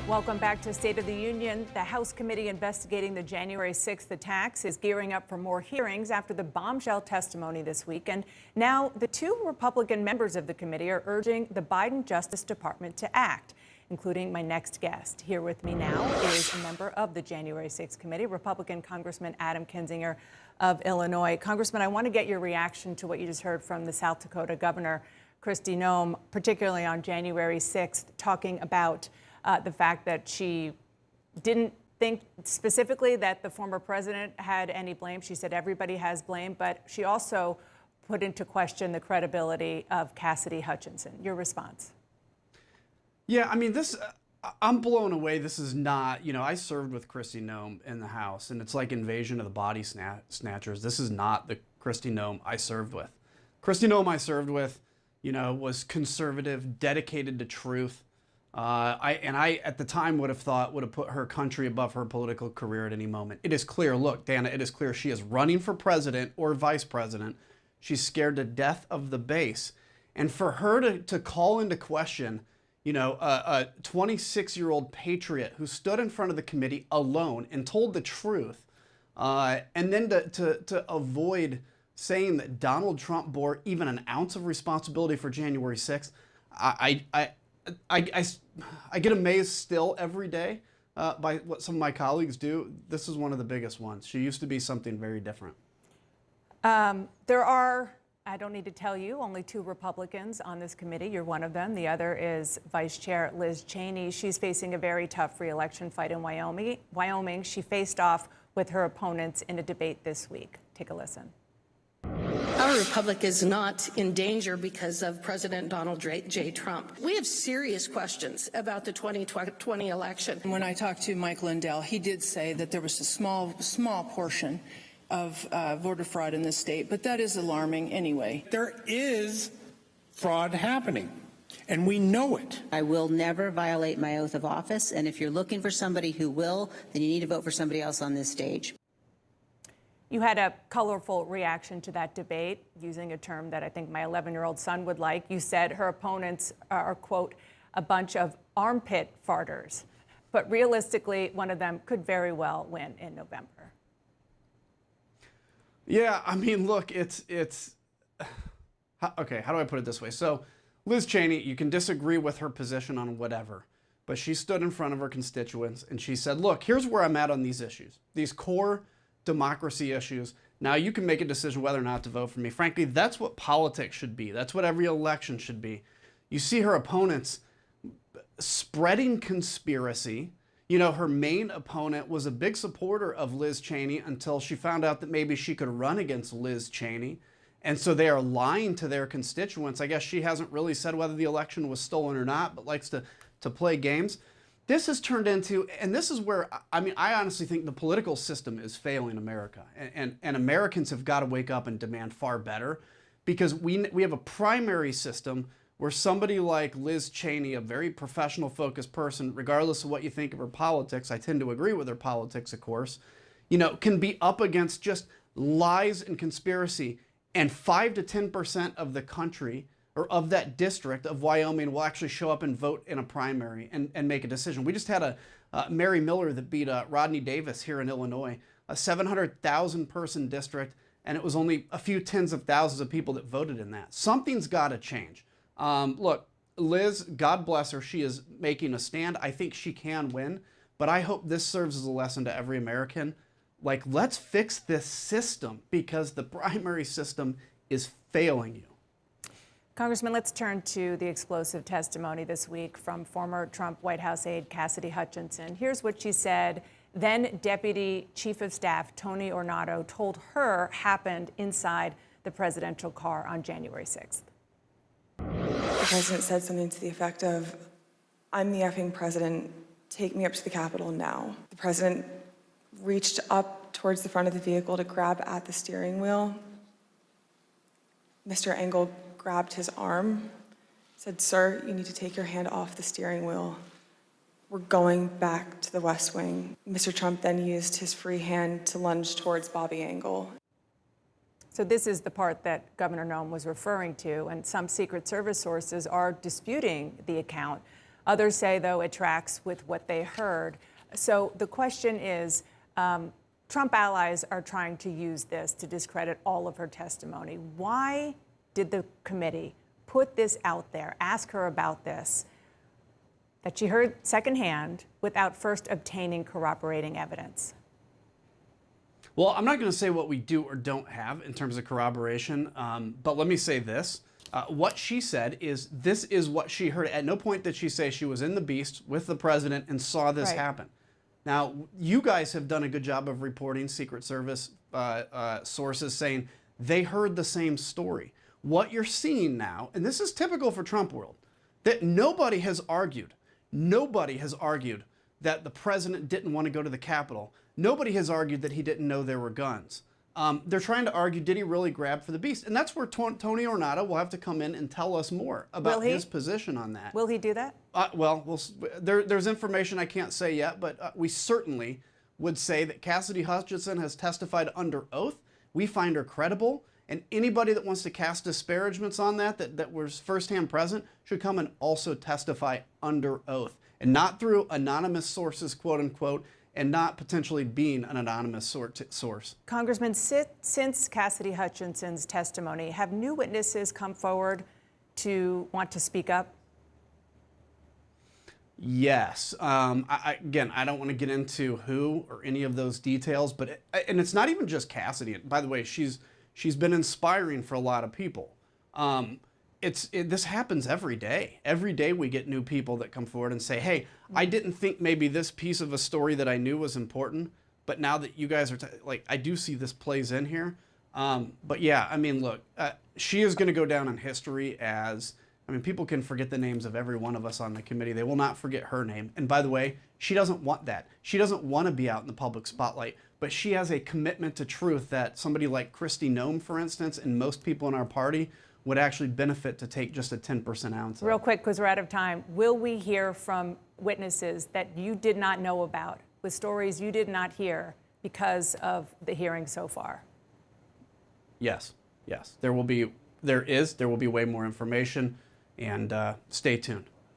Welcome back to State of the Union. The House committee investigating the January 6th attacks is gearing up for more hearings after the bombshell testimony this week. And now the two Republican members of the committee are urging the Biden Justice Department to act, including my next guest. Here with me now is a member of the January 6th committee, Republican Congressman Adam Kinzinger of Illinois. Congressman, I want to get your reaction to what you just heard from the South Dakota Governor, Kristi Noem, particularly on January 6th, talking about the fact that she didn't think specifically that the former president had any blame. She said everybody has blame, but she also put into question the credibility of Cassidy Hutchinson. Your response? Yeah, I mean, I'm blown away. This is not, I served with Kristi Noem in the House, and it's like Invasion of the Body Snatchers. This is not the Kristi Noem I served with. Kristi Noem I served with, was conservative, dedicated to truth. I at the time would have put her country above her political career at any moment. It is clear, look, Dana, it is clear she is running for president or vice president. She's scared to death of the base. And for her to call into question, a 26-year-old patriot who stood in front of the committee alone and told the truth, and then to avoid saying that Donald Trump bore even an ounce of responsibility for January 6th, I get amazed still every day by what some of my colleagues do. This is one of the biggest ones. She used to be something very different. There are, I don't need to tell you, only two Republicans on this committee. You're one of them. The other is Vice Chair Liz Cheney. She's facing a very tough re-election fight in Wyoming. She faced off with her opponents in a debate this week. Take a listen. Our republic is not in danger because of President Donald J. Trump. We have serious questions about the 2020 election. When I talked to Mike Lindell, he did say that there was a small portion of voter fraud in this state, but that is alarming anyway. There is fraud happening, and we know it. I will never violate my oath of office, and if you're looking for somebody who will, then you need to vote for somebody else on this stage. You had a colorful reaction to that debate, using a term that I think my 11-year-old son would like. You said her opponents are, quote, a bunch of armpit farters. But realistically, one of them could very well win in November. Yeah, I mean, look, okay, how do I put it this way? So Liz Cheney, you can disagree with her position on whatever, but she stood in front of her constituents and she said, look, here's where I'm at on these issues, these core democracy issues. Now you can make a decision whether or not to vote for me. Frankly, that's what politics should be. That's what every election should be. You see her opponents spreading conspiracy. Her main opponent was a big supporter of Liz Cheney until she found out that maybe she could run against Liz Cheney. And so they are lying to their constituents. I guess she hasn't really said whether the election was stolen or not, but likes to play games. This has turned into, and this is where, I honestly think the political system is failing America. And Americans have got to wake up and demand far better, because we have a primary system where somebody like Liz Cheney, a very professional, focused person, regardless of what you think of her politics, I tend to agree with her politics, of course, can be up against just lies and conspiracy, and 5 to 10% of the country or of that district of Wyoming will actually show up and vote in a primary and make a decision. We just had a Mary Miller that beat Rodney Davis here in Illinois, a 700,000 person district, and it was only a few tens of thousands of people that voted in that. Something's got to change. Look, Liz, God bless her, she is making a stand. I think she can win, but I hope this serves as a lesson to every American. Like, let's fix this system, because the primary system is failing you. Congressman, let's turn to the explosive testimony this week from former Trump White House aide Cassidy Hutchinson. Here's what she said then Deputy Chief of Staff Tony Ornato told her happened inside the presidential car on January 6th. The president said something to the effect of, "I'm the effing president, take me up to the Capitol now." The president reached up towards the front of the vehicle to grab at the steering wheel. Mr. Engel grabbed his arm, said, "Sir, you need to take your hand off the steering wheel. We're going back to the West Wing." Mr. Trump then used his free hand to lunge towards Bobby Engel. So this is the part that Governor Noem was referring to, and some Secret Service sources are disputing the account. Others say, though, it tracks with what they heard. So the question is, Trump allies are trying to use this to discredit all of her testimony. Why did the committee put this out there, ask her about this, that she heard secondhand without first obtaining corroborating evidence? Well, I'm not going to say what we do or don't have in terms of corroboration, but let me say this. What she said is this is what she heard. At no point did she say she was in the Beast with the president and saw this happen. Now, you guys have done a good job of reporting Secret Service sources saying they heard the same story. What you're seeing now, and this is typical for Trump world, that nobody has argued that the president didn't want to go to the Capitol. Nobody has argued that he didn't know there were guns. They're trying to argue, did he really grab for the Beast? And that's where Tony Ornato will have to come in and tell us more about his position on that. Will he do that? There's information I can't say yet, but we certainly would say that Cassidy Hutchinson has testified under oath. We find her credible. And anybody that wants to cast disparagements on that was firsthand present should come and also testify under oath. And not through anonymous sources, quote unquote, and not potentially being an anonymous source. Congressman, since Cassidy Hutchinson's testimony, have new witnesses come forward to want to speak up? Yes. Again, I don't want to get into who or any of those details, but and it's not even just Cassidy. By the way, she's been inspiring for a lot of people. This happens every day. Every day we get new people that come forward and say, hey, I didn't think maybe this piece of a story that I knew was important, but now that you guys are, I do see this plays in here. But yeah, I mean, look, she is going to go down in history as, I mean, people can forget the names of every one of us on the committee. They will not forget her name. And by the way, she doesn't want that. She doesn't want to be out in the public spotlight, but she has a commitment to truth that somebody like Kristi Noem, for instance, and most people in our party would actually benefit to take just a 10% ounce of. Real quick, because we're out of time, will we hear from witnesses that you did not know about, with stories you did not hear because of the hearing so far? Yes, yes. There will be way more information, and stay tuned.